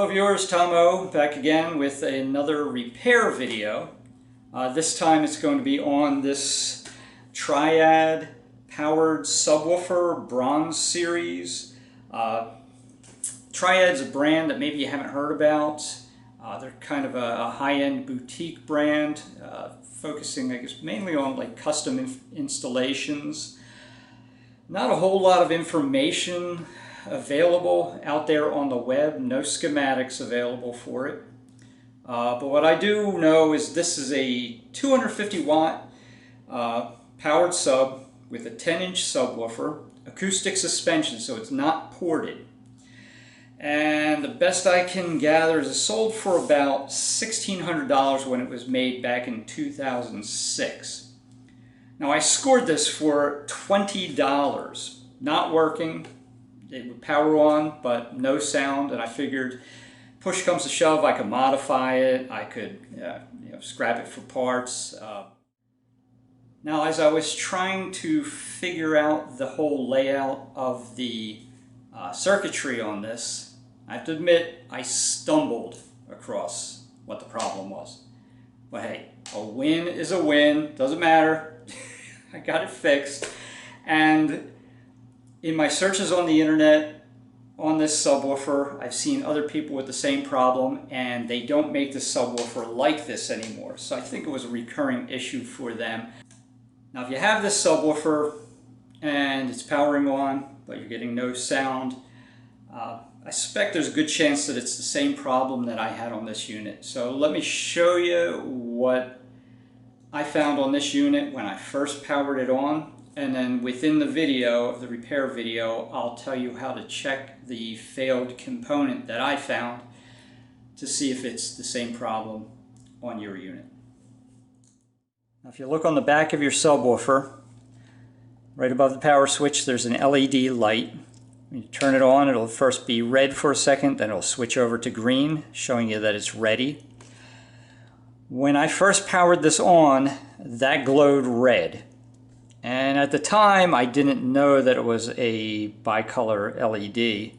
Hello viewers, Tom O back again with another repair video. This time it's going to be on this Triad powered subwoofer Bronze series. Triad's a brand that maybe you haven't heard about. They're kind of a high-end boutique brand, focusing I guess mainly on like custom installations. Not a whole lot of information available out there on the web, no schematics available for it. But what I do know is this is a 250 watt powered sub with a 10-inch subwoofer, acoustic suspension, so it's not ported. And the best I can gather is it sold for about $1,600 when it was made back in 2006. Now I scored this for $20, not working. It would power on, but no sound, and I figured push comes to shove, I could modify it, I could scrap it for parts. Now as I was trying to figure out the whole layout of the circuitry on this, I have to admit I stumbled across what the problem was. But hey, a win is a win, doesn't matter. I got it fixed. And in my searches on the internet on this subwoofer, I've seen other people with the same problem, and they don't make the subwoofer like this anymore. So I think it was a recurring issue for them. Now if you have this subwoofer and it's powering on, but you're getting no sound, I suspect there's a good chance that it's the same problem that I had on this unit. So let me show you what I found on this unit when I first powered it on. And then within the video, the repair video, I'll tell you how to check the failed component that I found to see if it's the same problem on your unit. Now if you look on the back of your subwoofer, right above the power switch there's an LED light. When you turn it on, it'll first be red for a second, then it'll switch over to green, showing you that it's ready. When I first powered this on, that glowed red. And at the time, I didn't know that it was a bicolor LED.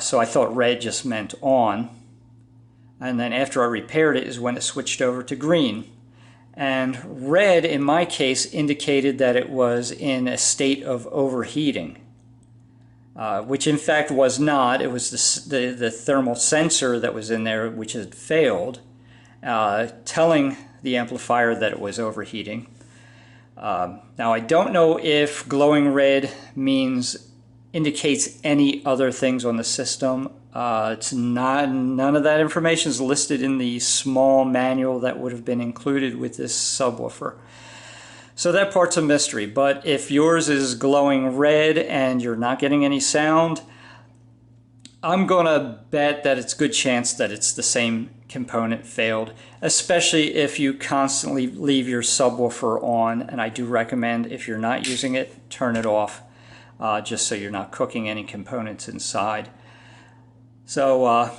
So I thought red just meant on. And then after I repaired it is when it switched over to green. And red, in my case, indicated that it was in a state of overheating. Which in fact was not. It was the thermal sensor that was in there which had failed, telling the amplifier that it was overheating. Now I don't know if glowing red indicates any other things on the system. It's not, none of that information is listed in the small manual that would have been included with this subwoofer. So that part's a mystery, but if yours is glowing red and you're not getting any sound, I'm gonna bet that it's a good chance that it's the same component failed, especially if you constantly leave your subwoofer on, and I do recommend if you're not using it, turn it off, just so you're not cooking any components inside. So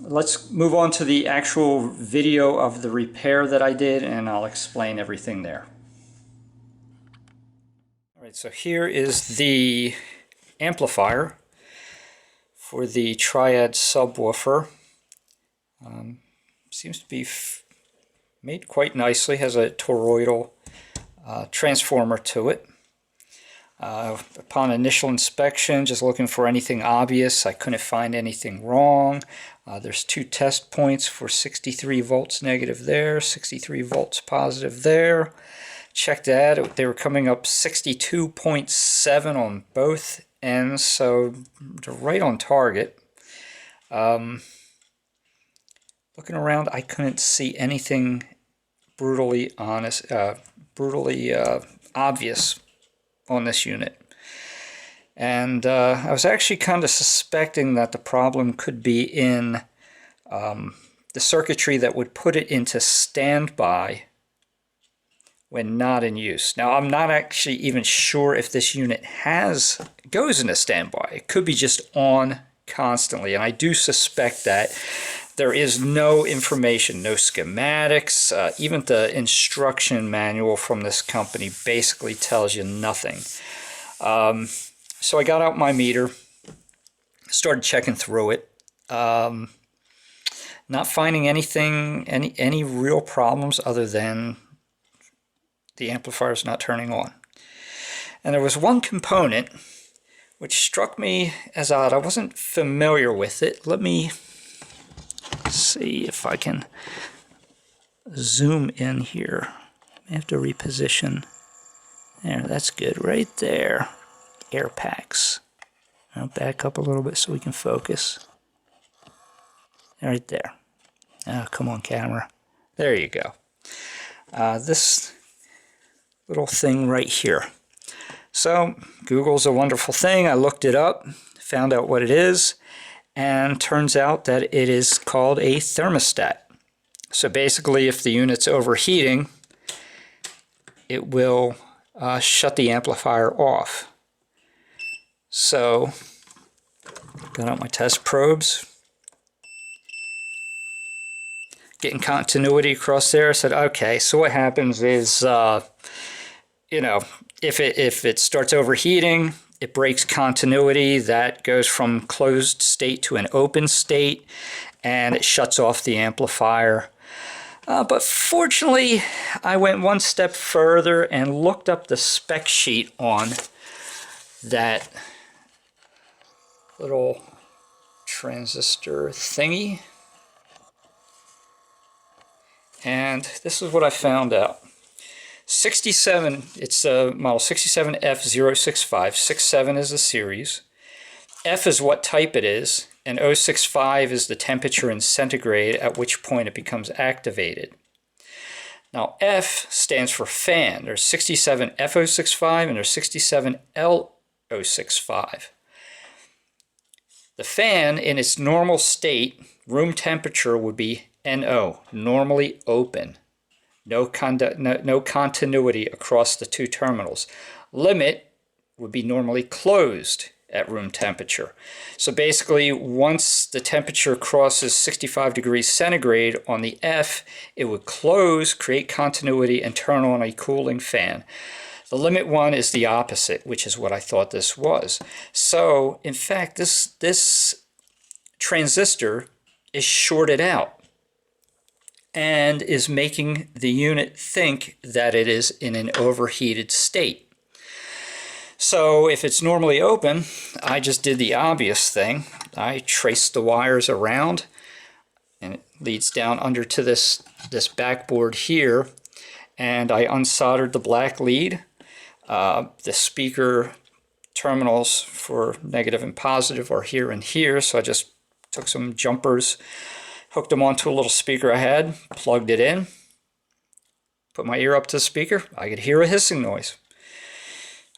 let's move on to the actual video of the repair that I did, and I'll explain everything there. Alright, so here is the amplifier for the Triad subwoofer. Seems to be made quite nicely, has a toroidal transformer to it. Upon initial inspection, just looking for anything obvious, I couldn't find anything wrong. There's two test points for 63 volts negative there, 63 volts positive there. Checked that, they were coming up 62.7 on both ends, so they're right on target. Looking around, I couldn't see anything brutally obvious on this unit. And I was actually kind of suspecting that the problem could be in the circuitry that would put it into standby when not in use. Now I'm not actually even sure if this unit goes into standby. It could be just on constantly, and I do suspect that. There is no information, no schematics, even the instruction manual from this company basically tells you nothing. So I got out my meter, started checking through it, Not finding any real problems other than the amplifier is not turning on. And there was one component which struck me as odd. I wasn't familiar with it. Let me see if I can zoom in here. I have to reposition. There, that's good. Right there. Air packs. I'll back up a little bit so we can focus. Right there. Oh, come on, camera. There you go. This little thing right here. So, Google's a wonderful thing. I looked it up, found out what it is, and turns out that it is called a thermostat. So basically, if the unit's overheating, it will shut the amplifier off. So, got out my test probes. Getting continuity across there. I said, okay, so what happens is, you know, if it starts overheating, it breaks continuity. That goes from closed state to an open state, and it shuts off the amplifier. But fortunately, I went one step further and looked up the spec sheet on that little transistor thingy. And this is what I found out. 67, it's a model 67F065. 67 is the series. F is what type it is, and 065 is the temperature in centigrade at which point it becomes activated. Now F stands for fan. There's 67F065 and there's 67L065. The fan in its normal state, room temperature, would be NO, normally open. No continuity across the two terminals. Limit would be normally closed at room temperature. So basically, once the temperature crosses 65 degrees centigrade on the F, it would close, create continuity, and turn on a cooling fan. The limit one is the opposite, which is what I thought this was. So, in fact, this transistor is shorted out and is making the unit think that it is in an overheated state. So if it's normally open, I just did the obvious thing. I traced the wires around, and it leads down under to this backboard here, and I unsoldered the black lead. The speaker terminals for negative and positive are here and here, so I just took some jumpers, hooked them onto a little speaker I had, plugged it in, put my ear up to the speaker. I could hear a hissing noise.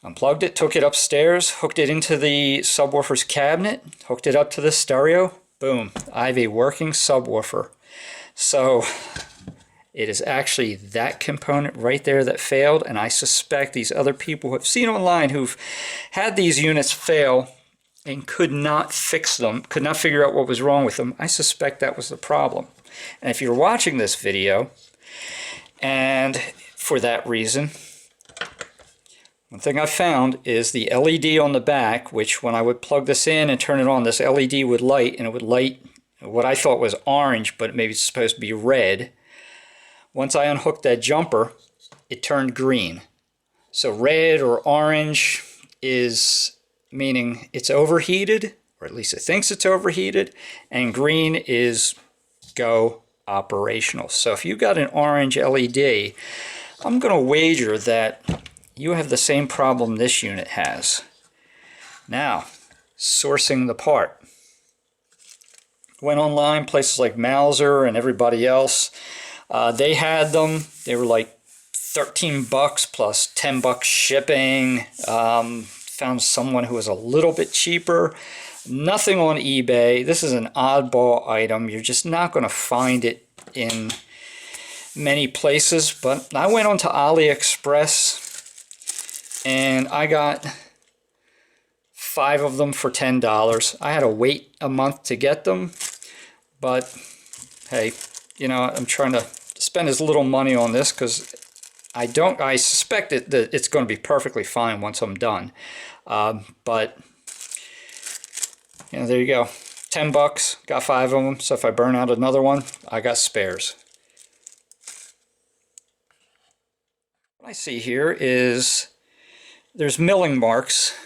Unplugged it, took it upstairs, hooked it into the subwoofer's cabinet, hooked it up to the stereo. Boom, I have a working subwoofer. So it is actually that component right there that failed, and I suspect these other people who have seen online who've had these units fail and could not fix them, could not figure out what was wrong with them. I suspect that was the problem. And if you're watching this video, and for that reason, one thing I found is the LED on the back, which when I would plug this in and turn it on, this LED would light, and it would light what I thought was orange, but maybe it's supposed to be red. Once I unhooked that jumper, it turned green. So red or orange is meaning it's overheated, or at least it thinks it's overheated, and green is go operational. So if you've got an orange LED, I'm going to wager that you have the same problem this unit has. Now, sourcing the part. Went online, places like Mauser and everybody else. They had them. They were like $13 plus $10 shipping. Found someone who was a little bit cheaper. Nothing on eBay. This is an oddball item. You're just not going to find it in many places. But I went onto AliExpress and I got 5 of them for $10. I had to wait a month to get them. But hey, you know, I'm trying to spend as little money on this because I suspect that it's going to be perfectly fine once I'm done. But, you know, there you go. 10 bucks, got 5 of them, so if I burn out another one, I got spares. What I see here is there's milling marks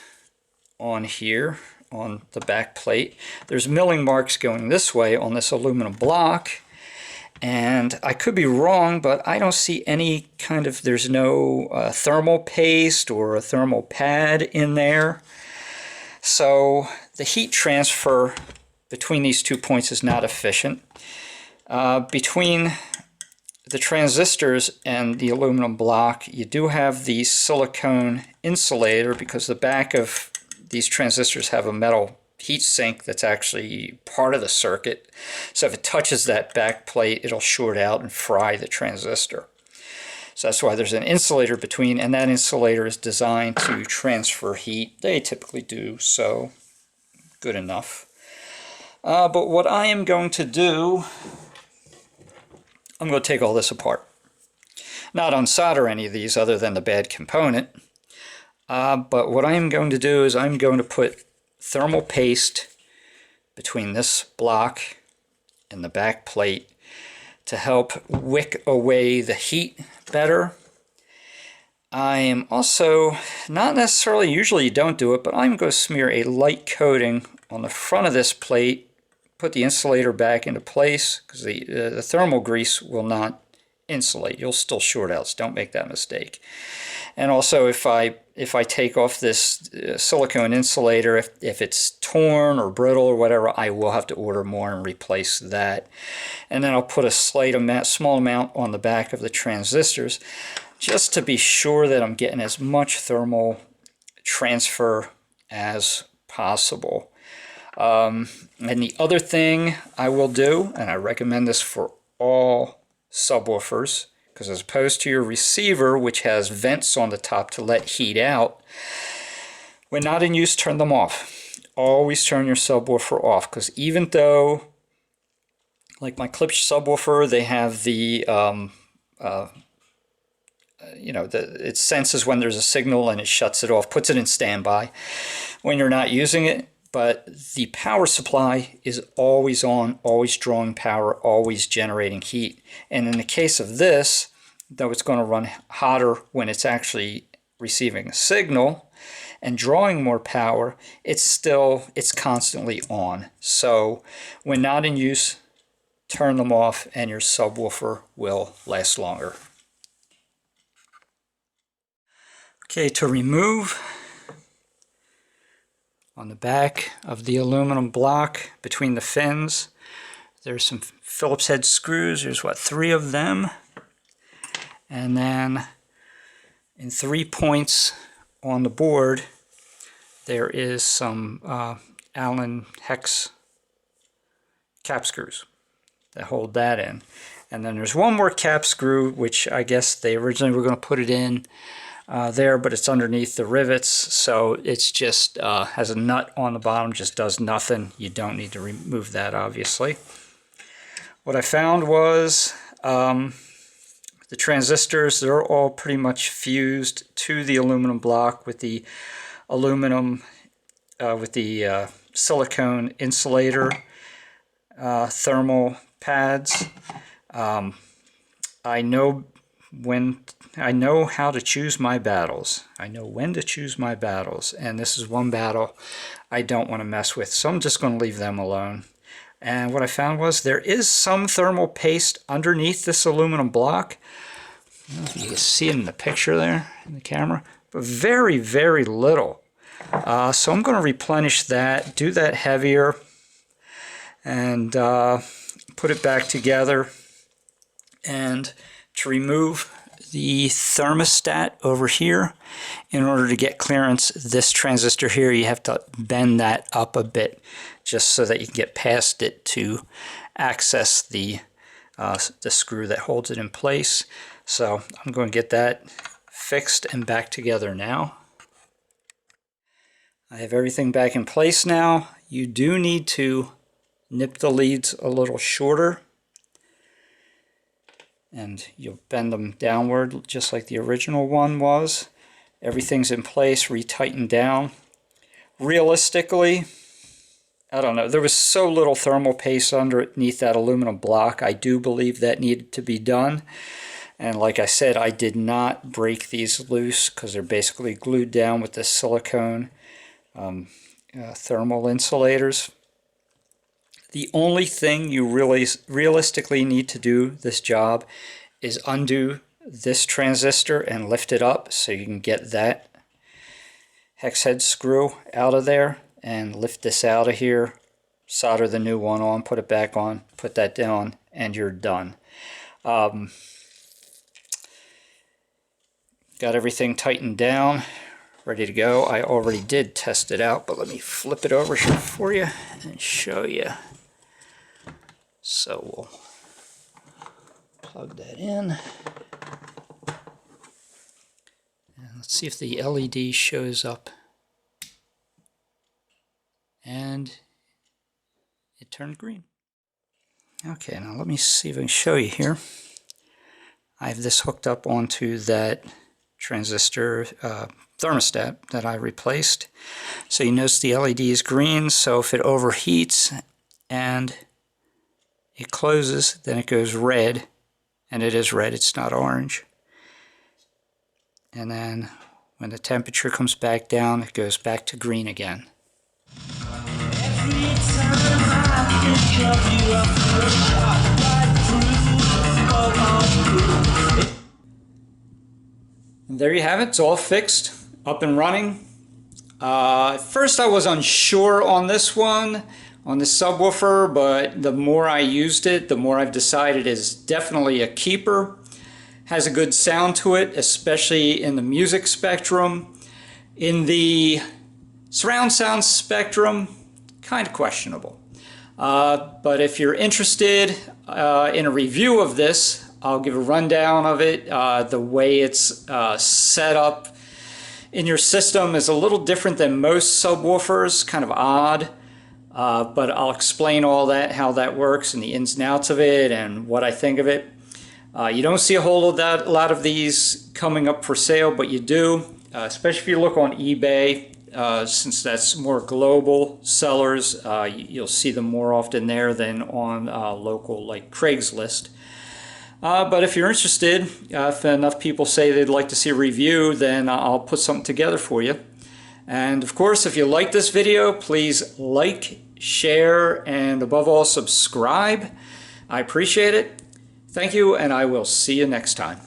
on here, on the back plate. There's milling marks going this way on this aluminum block, and I could be wrong, but I don't see any kind of, there's no thermal paste or a thermal pad in there. So the heat transfer between these 2 points is not efficient. Between the transistors and the aluminum block, you do have the silicone insulator, because the back of these transistors have a metal heat sink that's actually part of the circuit. So if it touches that back plate, it'll short out and fry the transistor. So that's why there's an insulator between, and that insulator is designed to transfer heat. They typically do, so good enough. But what I am going to do, I'm going to take all this apart. Not unsolder any of these other than the bad component. But what I am going to do is I'm going to put thermal paste between this block and the back plate to help wick away the heat better. I am also, not necessarily, usually you don't do it, but I'm going to smear a light coating on the front of this plate, put the insulator back into place, because the thermal grease will not insulate. You'll still short out, so don't make that mistake. And also, if I take off this silicone insulator, if it's torn or brittle or whatever, I will have to order more and replace that. And then I'll put a small amount on the back of the transistors, just to be sure that I'm getting as much thermal transfer as possible. And the other thing I will do, and I recommend this for all subwoofers, because as opposed to your receiver, which has vents on the top to let heat out, when not in use, turn them off. Always turn your subwoofer off, because even though, like my Klipsch subwoofer, they have the, it senses when there's a signal and it shuts it off, puts it in standby when you're not using it. But the power supply is always on, always drawing power, always generating heat. And in the case of this, though it's going to run hotter when it's actually receiving a signal and drawing more power, it's constantly on. So when not in use, turn them off and your subwoofer will last longer. Okay, to remove, on the back of the aluminum block between the fins, there's some Phillips head screws. There's 3 of them. And then in 3 points on the board, there is some Allen hex cap screws that hold that in. And then there's one more cap screw, which I guess they originally were going to put it in there, but it's underneath the rivets, so it's just has a nut on the bottom, just does nothing. You don't need to remove that, obviously. What I found was the transistors, they're all pretty much fused to the aluminum block with the aluminum, with the silicone insulator thermal pads. I know how to choose my battles. I know when to choose my battles, and this is one battle I don't want to mess with, so I'm just going to leave them alone. And what I found was there is some thermal paste underneath this aluminum block. I don't know if you can see it in the picture there in the camera, but very, very little. So I'm going to replenish that, do that heavier, and put it back together. And to remove the thermostat over here, in order to get clearance, this transistor here, you have to bend that up a bit just so that you can get past it to access the screw that holds it in place. So I'm going to get that fixed and back together now. I have everything back in place now. You do need to nip the leads a little shorter, and you'll bend them downward just like the original one was. Everything's in place, retightened down. Realistically, I don't know. There was so little thermal paste underneath that aluminum block. I do believe that needed to be done. And like I said, I did not break these loose because they're basically glued down with the silicone thermal insulators. The only thing you really realistically need to do this job is undo this transistor and lift it up so you can get that hex head screw out of there, and lift this out of here, solder the new one on, put it back on, put that down, and you're done. Got everything tightened down, ready to go. I already did test it out, but let me flip it over here for you and show you. So we'll plug that in. And let's see if the LED shows up. And it turned green. Okay, now let me see if I can show you here. I have this hooked up onto that transistor thermostat that I replaced. So you notice the LED is green, so if it overheats and it closes, then it goes red, and it is red, it's not orange. And then when the temperature comes back down, it goes back to green again. And there you have it. It's all fixed, up and running. At first I was unsure on this one, on the subwoofer, but the more I used it, the more I've decided it's definitely a keeper. Has a good sound to it, especially in the music spectrum. In the surround sound spectrum, kind of questionable. But if you're interested in a review of this, I'll give a rundown of it. The way it's set up in your system is a little different than most subwoofers, kind of odd. But I'll explain all that, how that works and the ins and outs of it and what I think of it. You don't see a whole lot of these coming up for sale, but you do, especially if you look on eBay. Since that's more global sellers, you'll see them more often there than on local like Craigslist. But if you're interested, if enough people say they'd like to see a review, then I'll put something together for you. And of course, if you like this video, please like, share, and above all, subscribe. I appreciate it. Thank you, and I will see you next time.